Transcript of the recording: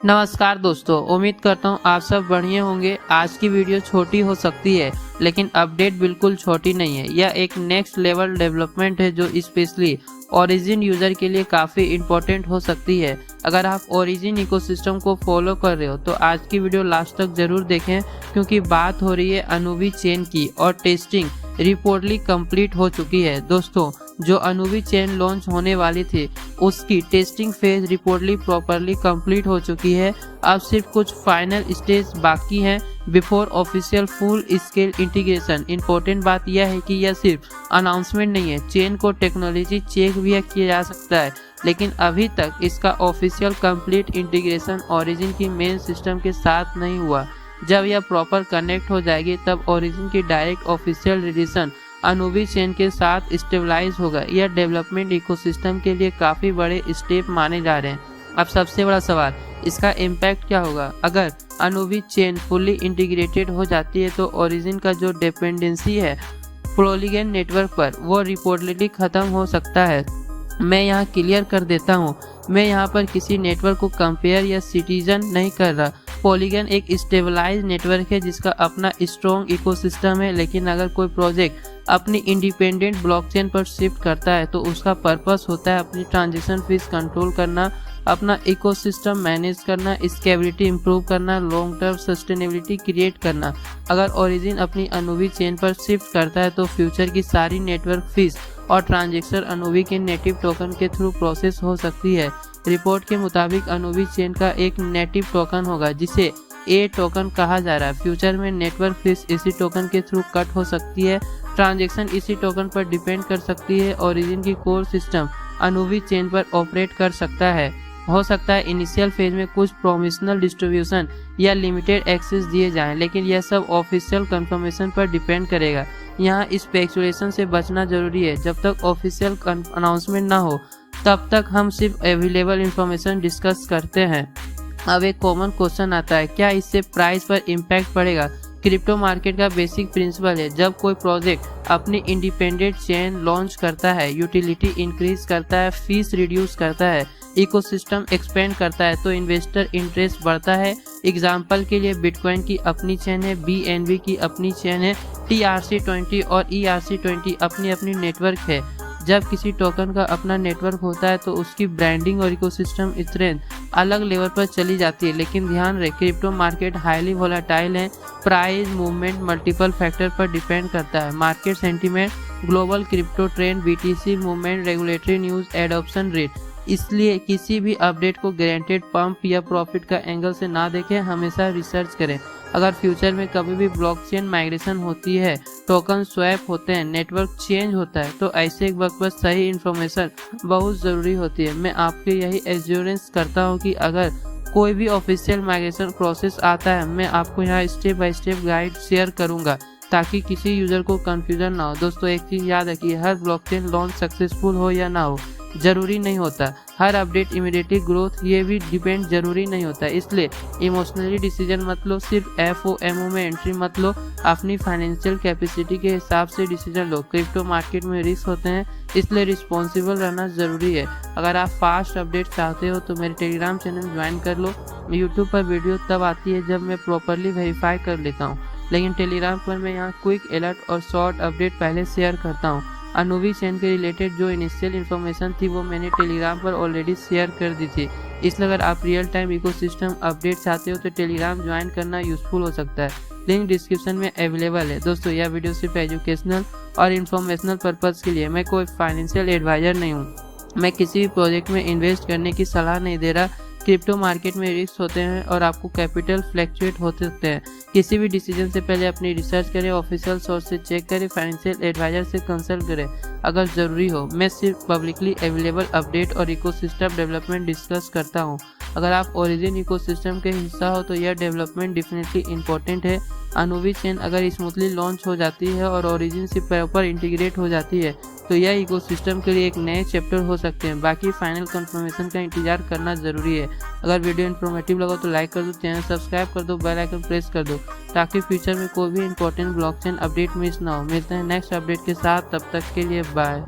नमस्कार दोस्तों, उम्मीद करता हूँ आप सब बढ़िया होंगे। आज की वीडियो छोटी हो सकती है लेकिन अपडेट बिल्कुल छोटी नहीं है। यह एक नेक्स्ट लेवल डेवलपमेंट है जो स्पेशली ओरिजिन यूज़र के लिए काफ़ी इम्पोर्टेंट हो सकती है। अगर आप ओरिजिन इकोसिस्टम को फॉलो कर रहे हो तो आज की वीडियो लास्ट तक ज़रूर देखें, क्योंकि बात हो रही है अनुवी चेन की और टेस्टिंग रिपोर्टली कंप्लीट हो चुकी है। दोस्तों, जो अनुवी चेन लॉन्च होने वाली थी उसकी testing phase reportedly properly complete हो चुकी है। अब सिर्फ कुछ फाइनल स्टेज बाकी हैं before official full scale integration. Important बात यह है कि यह सिर्फ अनाउंसमेंट नहीं है, चेन को टेक्नोलॉजी चेक भी किया जा सकता है, लेकिन अभी तक इसका ऑफिशियल कंप्लीट इंटीग्रेशन ओरिजिन की मेन सिस्टम के साथ नहीं हुआ। जब यह प्रॉपर कनेक्ट हो जाएगी तब ओरिजिन की डायरेक्ट ऑफिशियल रिलेशन अनुवी चेन के साथ स्टेबलाइज होगा। यह डेवलपमेंट इकोसिस्टम के लिए काफ़ी बड़े स्टेप माने जा रहे हैं। अब सबसे बड़ा सवाल, इसका इम्पैक्ट क्या होगा? अगर अनुवी चेन फुल्ली इंटीग्रेटेड हो जाती है तो ओरिजिन का जो डिपेंडेंसी है पॉलीगन नेटवर्क पर वो रिपोर्टली ख़त्म हो सकता है। मैं यहाँ क्लियर कर देता हूँ, मैं यहाँ पर किसी नेटवर्क को कंपेयर या सिटीजन नहीं कर रहा। पॉलीगन एक स्टेबलाइज नेटवर्क है जिसका अपना स्ट्रॉन्ग इकोसिस्टम है, लेकिन अगर कोई प्रोजेक्ट अपनी इंडिपेंडेंट ब्लॉकचेन पर शिफ्ट करता है तो उसका पर्पस होता है अपनी ट्रांजेक्शन फीस कंट्रोल करना, अपना इकोसिस्टम मैनेज करना, स्केबिलिटी इंप्रूव करना, लॉन्ग टर्म सस्टेनेबिलिटी क्रिएट करना। अगर ओरिजिन अपनी अनुवी चेन पर शिफ्ट करता है तो फ्यूचर की सारी नेटवर्क फीस और ट्रांजेक्शन अनुवी के नेटिव टोकन के थ्रू प्रोसेस हो सकती है। रिपोर्ट के मुताबिक अनुवी चेन का एक नेटिव टोकन होगा जिसे ए टोकन कहा जा रहा है। फ्यूचर में नेटवर्क फीस इसी टोकन के थ्रू कट हो सकती है, ट्रांजैक्शन इसी टोकन पर डिपेंड कर सकती है। ओरिजिन की कोर सिस्टम अनुवी चेन पर ऑपरेट कर सकता है। हो सकता है इनिशियल फेज में कुछ प्रोमिशनल डिस्ट्रीब्यूशन या लिमिटेड एक्सेस दिए जाएं, लेकिन यह सब ऑफिशियल कंफर्मेशन पर डिपेंड करेगा। यहाँ स्पेकुलेशन से बचना जरूरी है। जब तक ऑफिशियल अनाउंसमेंट ना हो तब तक हम सिर्फ अवेलेबल इंफॉर्मेशन डिस्कस करते हैं। अब एक कॉमन क्वेश्चन आता है, क्या इससे प्राइस पर इम्पैक्ट पड़ेगा? क्रिप्टो मार्केट का बेसिक प्रिंसिपल है, जब कोई प्रोजेक्ट अपनी इंडिपेंडेंट चेन लॉन्च करता है, यूटिलिटी इंक्रीज करता है, फीस रिड्यूस करता है, इकोसिस्टम एक्सपेंड करता है तो इन्वेस्टर इंटरेस्ट बढ़ता है। एग्जाम्पल के लिए बिटकॉइन की अपनी चेन है, BNB की अपनी चेन है, TRC20 और ERC20 अपनी अपनी नेटवर्क है। जब किसी टोकन का अपना नेटवर्क होता है तो उसकी ब्रांडिंग और इकोसिस्टम स्ट्रेंथ अलग लेवल पर चली जाती है। लेकिन ध्यान रहे, क्रिप्टो मार्केट हाईली वोलेटाइल है, प्राइस मूवमेंट मल्टीपल फैक्टर पर डिपेंड करता है। Market sentiment, global crypto trend, BTC movement, regulatory news, adoption rate. इसलिए किसी भी अपडेट को गारंटेड पंप या प्रॉफिट का एंगल से ना देखें, हमेशा रिसर्च करें। अगर फ्यूचर में कभी भी ब्लॉकचेन माइग्रेशन होती है, टोकन स्वैप होते हैं, नेटवर्क चेंज होता है तो ऐसे वक्त पर सही इन्फॉर्मेशन बहुत ज़रूरी होती है। मैं आपके यही एश्योरेंस करता हूँ कि अगर कोई भी ऑफिशियल माइग्रेशन प्रोसेस आता है मैं आपको यहाँ step by step guide share करूँगा ताकि किसी यूज़र को कन्फ्यूजन ना हो। दोस्तों, एक चीज़ याद रखिए, हर ब्लॉकचेन लॉन्च सक्सेसफुल हो या ना हो जरूरी नहीं होता। हर अपडेट इमीडिएटली ग्रोथ ये भी डिपेंड जरूरी नहीं होता। इसलिए इमोशनली डिसीजन मत लो, सिर्फ FOMO में एंट्री मत लो, अपनी फाइनेंशियल कैपेसिटी के हिसाब से डिसीजन लो। क्रिप्टो मार्केट में रिस्क होते हैं, इसलिए रिस्पॉन्सिबल रहना ज़रूरी है। अगर आप फास्ट अपडेट चाहते हो तो मेरे टेलीग्राम चैनल ज्वाइन कर लो। यूट्यूब पर वीडियो तब आती है जब मैं प्रॉपरली वेरीफाई कर लेता हूँ, लेकिन टेलीग्राम पर मैं यहाँ क्विक अलर्ट और शॉर्ट अपडेट पहले शेयर करता हूँ। अनुवी चेन के रिलेटेड जो इनिशियल इन्फॉर्मेशन थी वो मैंने टेलीग्राम पर ऑलरेडी शेयर कर दी थी। इसलिए अगर आप रियल टाइम इकोसिस्टम अपडेट चाहते हो तो टेलीग्राम ज्वाइन करना यूजफुल हो सकता है। लिंक डिस्क्रिप्शन में अवेलेबल है। दोस्तों, यह वीडियो सिर्फ एजुकेशनल और इन्फॉर्मेशनल पर्पज़ के लिए, मैं कोई फाइनेंशियल एडवाइज़र नहीं हूँ। मैं किसी भी प्रोजेक्ट में इन्वेस्ट करने की सलाह नहीं दे रहा। क्रिप्टो मार्केट में रिस्क होते हैं और आपको कैपिटल फ्लैक्चुएट होते सकते हैं। किसी भी डिसीजन से पहले अपनी रिसर्च करें, ऑफिशियल सोर्स से चेक करें, फाइनेंशियल एडवाइजर से कंसल्ट करें अगर ज़रूरी हो। मैं सिर्फ पब्लिकली अवेलेबल अपडेट और इकोसिस्टम डेवलपमेंट डिस्कस करता हूँ। अगर आप ओरिजिन इकोसिस्टम के हिस्सा हो तो यह डेवलपमेंट डेफिनेटली इंपॉर्टेंट है। अनुवी चेन अगर स्मूथली लॉन्च हो जाती है और ओरिजिन से प्रॉपर इंटीग्रेट हो जाती है तो यह इकोसिस्टम के लिए एक नए चैप्टर हो सकते हैं। बाकी फाइनल कंफर्मेशन का इंतजार करना जरूरी है। अगर वीडियो इन्फॉर्मेटिव लगा तो लाइक कर दो, चैनल सब्सक्राइब कर दो, बेल आइकन प्रेस कर दो ताकि फ्यूचर में कोई भी इंपॉर्टेंट ब्लॉकचेन अपडेट मिस ना हो। मिलते हैं नेक्स्ट अपडेट के साथ, तब तक के लिए बाय।